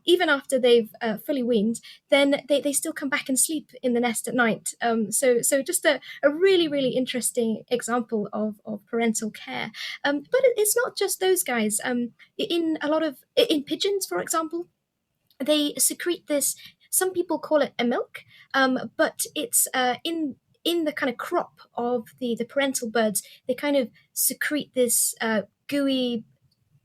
even after they've fully weaned, then they still come back and sleep in the nest at night. So just a really, really interesting example of parental care. But it's not just those guys. In pigeons, for example, they secrete this. Some people call it a milk, but it's in the kind of crop of the parental birds, they kind of secrete this gooey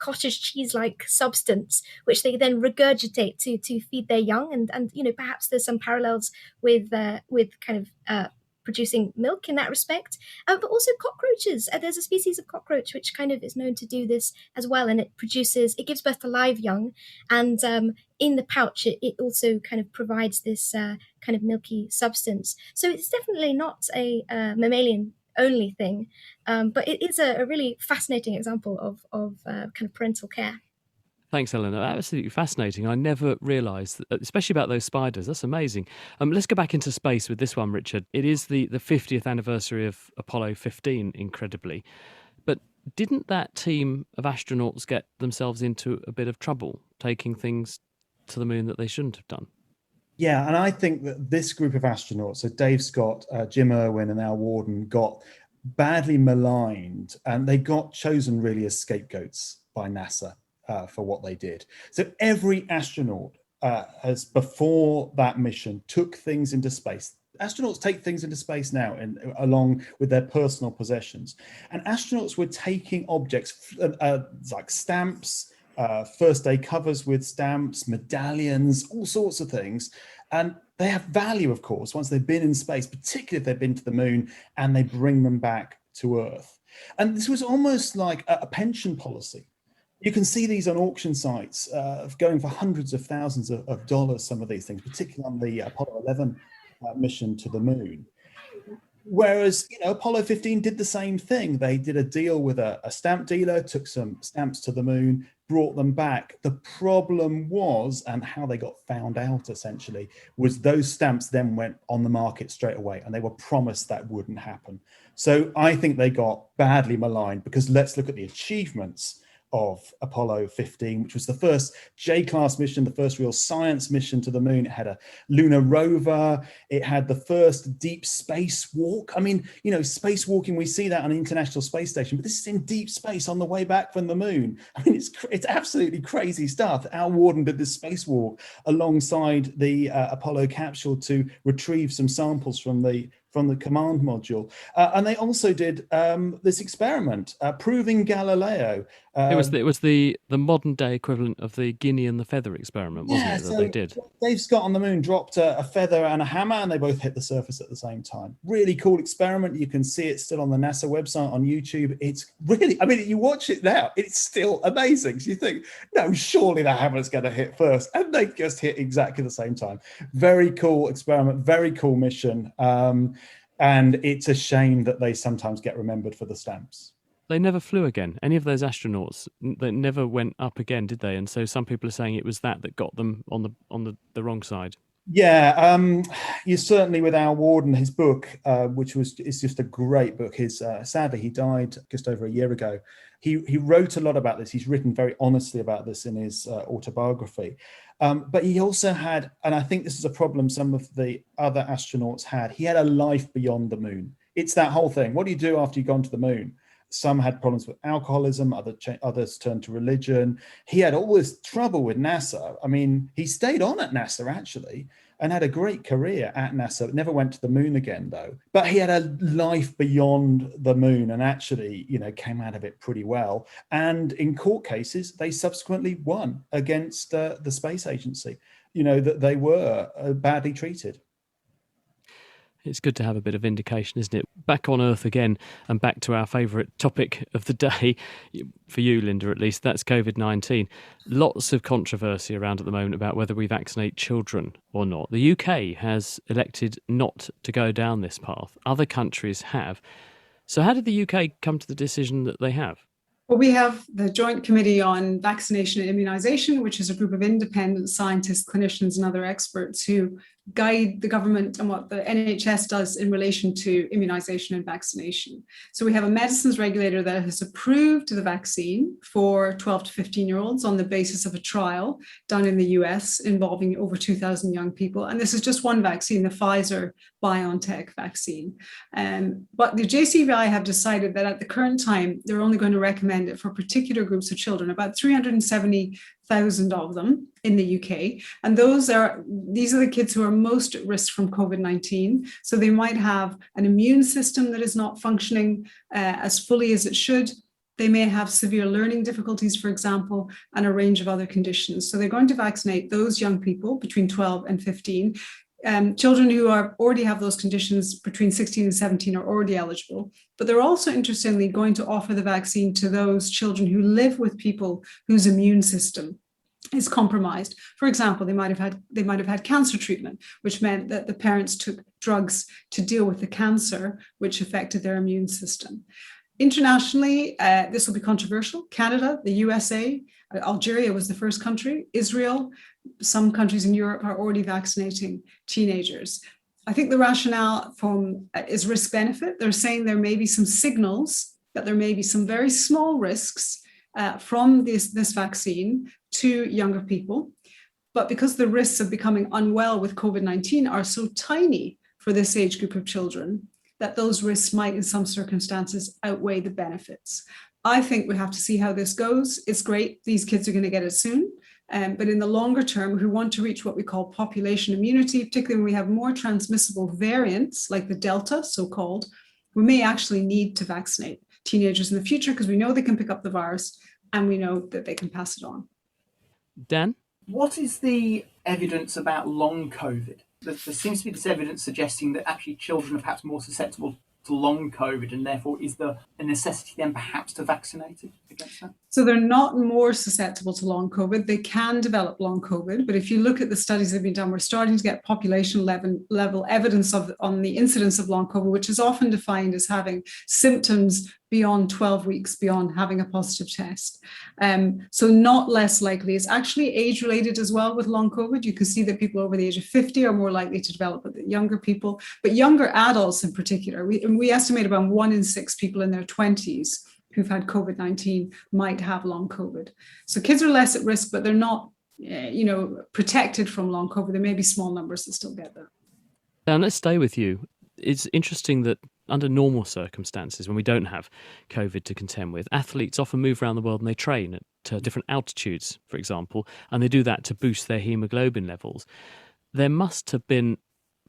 cottage cheese-like substance, which they then regurgitate to feed their young. And perhaps there's some parallels with kind of producing milk in that respect. But also cockroaches. There's a species of cockroach which kind of is known to do this as well, and it gives birth to live young, and in the pouch it also kind of provides this kind of milky substance. So it's definitely not a mammalian only thing, but it is a really fascinating example of kind of parental care. Thanks, Eleanor. Absolutely fascinating. I never realised, especially about those spiders. That's amazing. Let's go back into space with this one, Richard. It is the 50th anniversary of Apollo 15, incredibly. But didn't that team of astronauts get themselves into a bit of trouble, taking things to the moon that they shouldn't have done? Yeah, and I think that this group of astronauts, so Dave Scott, Jim Irwin and Al Worden, got badly maligned, and they got chosen really as scapegoats by NASA. For what they did. So every astronaut as before that mission took things into space. Astronauts take things into space now along with their personal possessions. And astronauts were taking objects like stamps, first day covers with stamps, medallions, all sorts of things. And they have value, of course, once they've been in space, particularly if they've been to the moon, and they bring them back to Earth. And this was almost like a pension policy. You can see these on auction sites going for hundreds of thousands of dollars, some of these things, particularly on the Apollo 11 mission to the moon. Whereas, Apollo 15 did the same thing. They did a deal with a stamp dealer, took some stamps to the moon, brought them back. The problem was, and how they got found out essentially, was those stamps then went on the market straight away, and they were promised that wouldn't happen. So I think they got badly maligned, because let's look at the achievements of Apollo 15, which was the first J-class mission, the first real science mission to the moon. It had a lunar rover. It had the first deep space walk. I mean, you know, spacewalking, we see that on the International Space Station, but this is in deep space on the way back from the moon. I mean, it's absolutely crazy stuff. Al Warden did this spacewalk alongside the Apollo capsule to retrieve some samples from the command module. And they also did this experiment proving Galileo. It was the modern day equivalent of the guinea and the feather experiment, wasn't it, that they did? Dave Scott on the moon dropped a feather and a hammer, and they both hit the surface at the same time. Really cool experiment. You can see it still on the NASA website on YouTube. It's really, I mean, you watch it now, it's still amazing. So you think, no, surely the hammer's going to hit first. And they just hit exactly the same time. Very cool experiment, very cool mission. And it's a shame that they sometimes get remembered for the stamps. They never flew again. Any of those astronauts, they never went up again, did they? And so some people are saying it was that got them on the wrong side. Yeah, you certainly with Al Warden, his book, which is just a great book. Sadly, he died just over a year ago. He wrote a lot about this. He's written very honestly about this in his autobiography. But he also had, and I think this is a problem some of the other astronauts had, he had a life beyond the moon. It's that whole thing. What do you do after you've gone to the moon? Some had problems with alcoholism, others turned to religion. He had all this trouble with NASA. I mean, he stayed on at NASA, actually, and had a great career at NASA. Never went to the moon again, though. But he had a life beyond the moon and actually, you know, came out of it pretty well. And in court cases, they subsequently won against the space agency, you know, that they were badly treated. It's good to have a bit of vindication, isn't it? Back on Earth again, and back to our favourite topic of the day, for you, Linda, at least, that's COVID-19. Lots of controversy around at the moment about whether we vaccinate children or not. The UK has elected not to go down this path. Other countries have. So how did the UK come to the decision that they have? Well, we have the Joint Committee on Vaccination and Immunisation, which is a group of independent scientists, clinicians and other experts who guide the government and what the NHS does in relation to immunisation and vaccination. So we have a medicines regulator that has approved the vaccine for 12 to 15-year-olds on the basis of a trial done in the US involving over 2,000 young people. And this is just one vaccine, the Pfizer-BioNTech vaccine. But the JCVI have decided that at the current time, they're only going to recommend it for particular groups of children, about 370,000 of them in the UK. And these are the kids who are most at risk from COVID-19. So they might have an immune system that is not functioning as fully as it should. They may have severe learning difficulties, for example, and a range of other conditions. So they're going to vaccinate those young people between 12 and 15. Children who already have those conditions between 16 and 17 are already eligible. But they're also interestingly going to offer the vaccine to those children who live with people whose immune system is compromised. For example, they might have had cancer treatment, which meant that the parents took drugs to deal with the cancer, which affected their immune system. Internationally, this will be controversial. Canada, the USA, Algeria was the first country. Israel, some countries in Europe are already vaccinating teenagers. I think the rationale is risk-benefit. They're saying there may be some signals that there may be some very small risks from this vaccine to younger people. But because the risks of becoming unwell with COVID-19 are so tiny for this age group of children, that those risks might in some circumstances outweigh the benefits. I think we have to see how this goes. It's great, these kids are going to get it soon. But in the longer term, we want to reach what we call population immunity, particularly when we have more transmissible variants like the Delta, so-called, we may actually need to vaccinate teenagers in the future because we know they can pick up the virus and we know that they can pass it on. Dan? What is the evidence about long COVID? There seems to be this evidence suggesting that actually children are perhaps more susceptible to long COVID, and therefore is there a necessity then perhaps to vaccinate against that? So they're not more susceptible to long COVID. They can develop long COVID, but if you look at the studies that have been done, we're starting to get population level evidence on the incidence of long COVID, which is often defined as having symptoms beyond 12 weeks, beyond having a positive test. So not less likely. It's actually age-related as well with long COVID. You can see that people over the age of 50 are more likely to develop it than younger people, but younger adults in particular. We estimate about 1 in 6 people in their 20s who've had COVID-19 might have long COVID. So kids are less at risk, but they're not, protected from long COVID. There may be small numbers that still get there. Dan, let's stay with you. It's interesting that under normal circumstances, when we don't have COVID to contend with, athletes often move around the world and they train at different altitudes, for example, and they do that to boost their haemoglobin levels. There must have been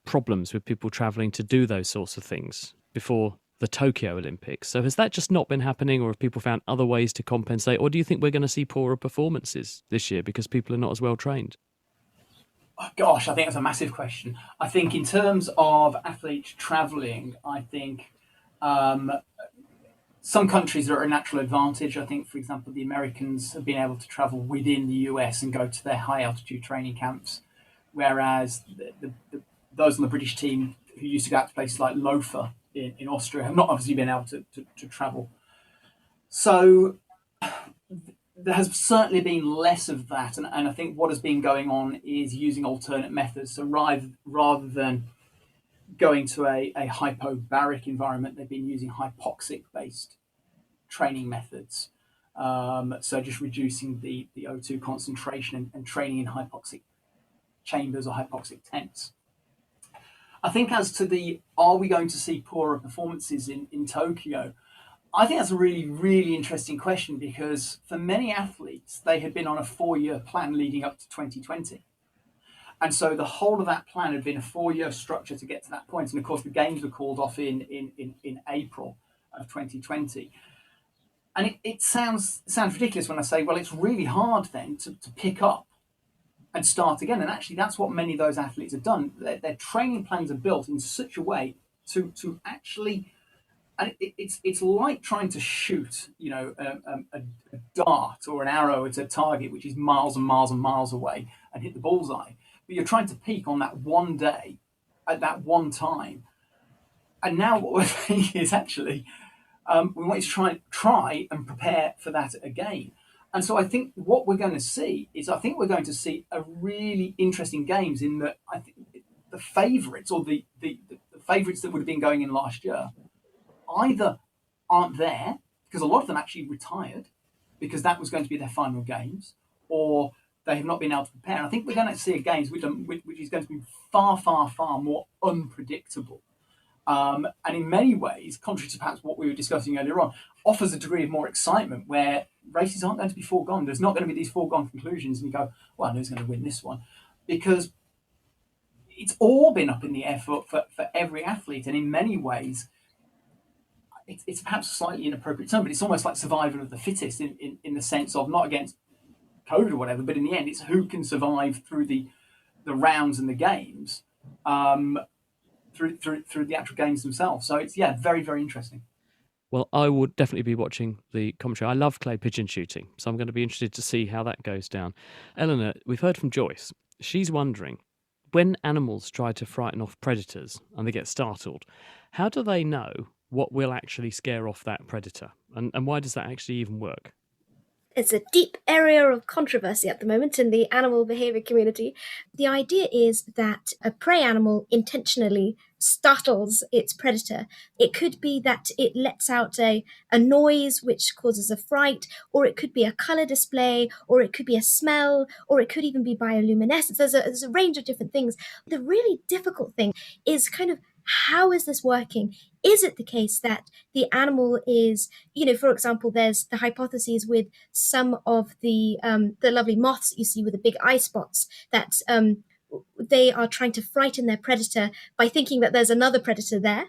problems with people travelling to do those sorts of things before the Tokyo Olympics. So has that just not been happening, or have people found other ways to compensate? Or do you think we're going to see poorer performances this year because people are not as well trained? Oh, gosh, I think that's a massive question. I think in terms of athletes travelling, I think some countries are at a natural advantage. I think, for example, the Americans have been able to travel within the US and go to their high altitude training camps, whereas those on the British team who used to go out to places like Lofa in Austria have not obviously been able to travel. So there has certainly been less of that, and I think what has been going on is using alternate methods. So rather than going to a hypobaric environment, they've been using hypoxic-based training methods. So just reducing the O2 concentration and training in hypoxic chambers or hypoxic tents. I think as to are we going to see poorer performances in Tokyo? I think that's a really, really interesting question, because for many athletes, they had been on a 4-year plan leading up to 2020. And so the whole of that plan had been a 4-year structure to get to that point. And of course, the games were called off in April of 2020. And it sounds ridiculous when I say, well, it's really hard then to pick up and start again. And actually, that's what many of those athletes have done. Their training plans are built in such a way to actually... And it's like trying to shoot, a dart or an arrow at a target which is miles and miles and miles away and hit the bullseye. But you're trying to peak on that one day at that one time. And now what we're saying is actually we want you to try and prepare for that again. And so I think what we're going to see is we're going to see a really interesting games in that I think the favourites or the favourites that would have been going in last year either aren't there because a lot of them actually retired because that was going to be their final games, or they have not been able to prepare. And I think we're going to see a games which is going to be far, far, far more unpredictable. And in many ways, contrary to perhaps what we were discussing earlier on, offers a degree of more excitement where races aren't going to be foregone. There's not going to be these foregone conclusions and you go, well, who's going to win this one? Because it's all been up in the air for every athlete. And in many ways, it's perhaps a slightly inappropriate term, but it's almost like survival of the fittest in the sense of not against COVID or whatever, but in the end, it's who can survive through the rounds and the games, through the actual games themselves. So it's, very, very interesting. Well, I would definitely be watching the commentary. I love clay pigeon shooting, so I'm going to be interested to see how that goes down. Eleanor, we've heard from Joyce. She's wondering, when animals try to frighten off predators and they get startled, how do they know what will actually scare off that predator? And why does that actually even work? It's a deep area of controversy at the moment in the animal behavior community. The idea is that a prey animal intentionally startles its predator. It could be that it lets out a noise which causes a fright, or it could be a colour display, or it could be a smell, or it could even be bioluminescence. There's a range of different things. The really difficult thing is kind of, how is this working? Is it the case that the animal is, for example, there's the hypotheses with some of the lovely moths that you see with the big eye spots that they are trying to frighten their predator by thinking that there's another predator there.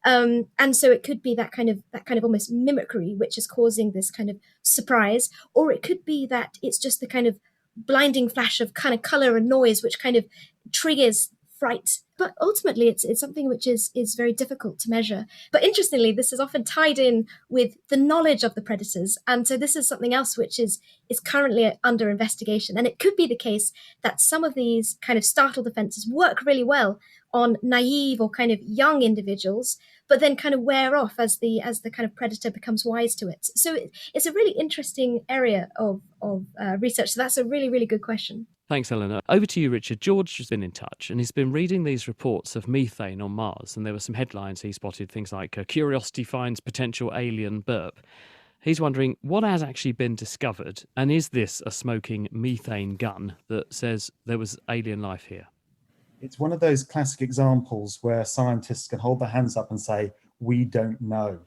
And so it could be that kind of almost mimicry, which is causing this kind of surprise, or it could be that it's just the kind of blinding flash of kind of color and noise, which kind of triggers fright. But ultimately, it's something which is very difficult to measure. But interestingly, this is often tied in with the knowledge of the predators. And so this is something else which is currently under investigation. And it could be the case that some of these kind of startle defenses work really well on naive or kind of young individuals, but then kind of wear off as the kind of predator becomes wise to it. So it's a really interesting area of research. So that's a really, really good question. Thanks, Eleanor. Over to you, Richard. George has been in touch and he's been reading these reports of methane on Mars, and there were some headlines he spotted, things like Curiosity finds potential alien burp. He's wondering what has actually been discovered, and is this a smoking methane gun that says there was alien life here? It's one of those classic examples where scientists can hold their hands up and say, we don't know.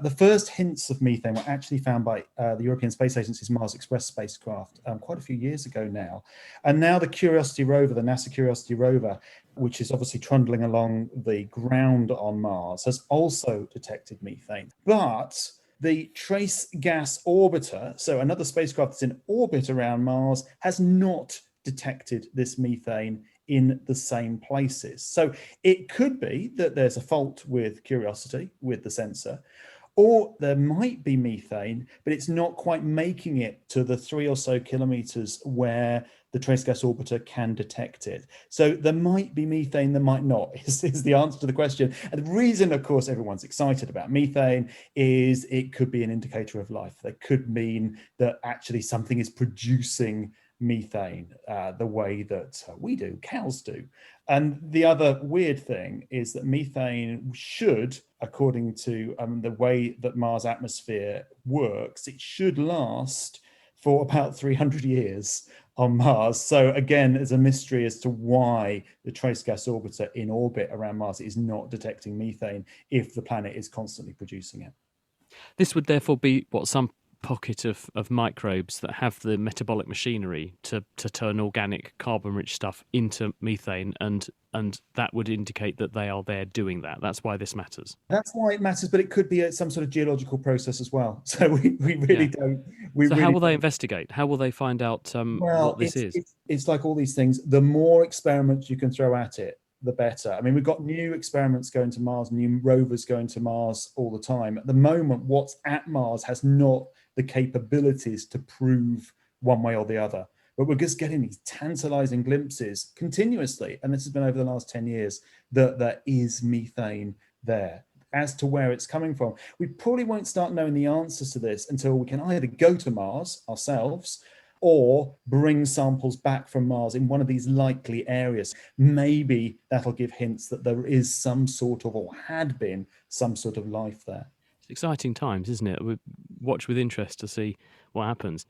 The first hints of methane were actually found by the European Space Agency's Mars Express spacecraft quite a few years ago now. And now the Curiosity rover, the NASA Curiosity rover, which is obviously trundling along the ground on Mars, has also detected methane. But the Trace Gas Orbiter, so another spacecraft that's in orbit around Mars, has not detected this methane in the same places. So it could be that there's a fault with Curiosity, with the sensor, or there might be methane, but it's not quite making it to the 3 or so kilometers where the Trace Gas Orbiter can detect it. So there might be methane, there might not, is the answer to the question. And the reason, of course, everyone's excited about methane is it could be an indicator of life. That could mean that actually something is producing methane the way that we do, cows do. And the other weird thing is that methane should, according to the way that Mars' atmosphere works, it should last for about 300 years on Mars. So again, there's a mystery as to why the Trace Gas Orbiter in orbit around Mars is not detecting methane if the planet is constantly producing it. This would therefore be what some pocket of microbes that have the metabolic machinery to turn organic carbon-rich stuff into methane, and that would indicate that they are there doing that. That's why this matters. That's why it matters, but it could be some sort of geological process as well. So we really don't. How will they investigate? How will they find out what this is? It's like all these things. The more experiments you can throw at it, the better. I mean, we've got new experiments going to Mars, new rovers going to Mars all the time. At the moment, what's at Mars has not the capabilities to prove one way or the other. But we're just getting these tantalizing glimpses continuously, and this has been over the last 10 years, that there is methane there. As to where it's coming from, we probably won't start knowing the answers to this until we can either go to Mars ourselves or bring samples back from Mars in one of these likely areas. Maybe that'll give hints that there is some sort of, or had been, some sort of life there. Exciting times, isn't it? We watch with interest to see what happens.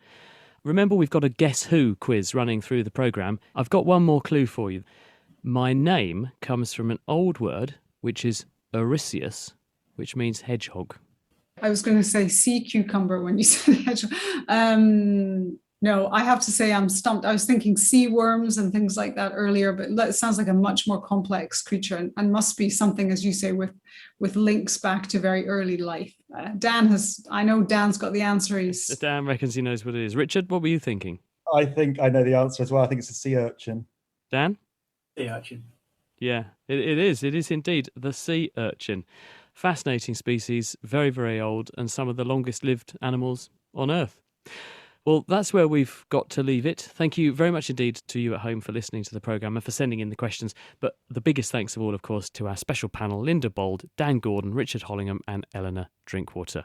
Remember, we've got a Guess Who quiz running through the programme. I've got one more clue for you. My name comes from an old word, which is Eurysseus, which means hedgehog. I was going to say sea cucumber when you said hedgehog. No, I have to say I'm stumped. I was thinking sea worms and things like that earlier, but it sounds like a much more complex creature and must be something, as you say, with links back to very early life. I know Dan's got the answer. Dan reckons he knows what it is. Richard, what were you thinking? I think I know the answer as well. I think it's a sea urchin. Dan? Sea urchin. Yeah, it is. It is indeed the sea urchin. Fascinating species, very, very old, and some of the longest lived animals on Earth. Well, that's where we've got to leave it. Thank you very much indeed to you at home for listening to the programme and for sending in the questions. But the biggest thanks of all, of course, to our special panel, Linda Bold, Dan Gordon, Richard Hollingham and Eleanor Drinkwater.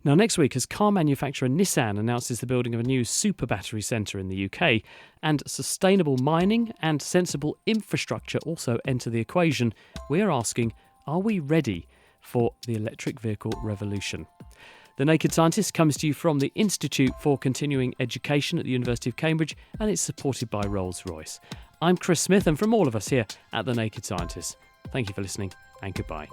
Now, next week, as car manufacturer Nissan announces the building of a new super battery centre in the UK, and sustainable mining and sensible infrastructure also enter the equation, we're asking, are we ready for the electric vehicle revolution? The Naked Scientist comes to you from the Institute for Continuing Education at the University of Cambridge, and it's supported by Rolls-Royce. I'm Chris Smith, and from all of us here at The Naked Scientist, thank you for listening and goodbye.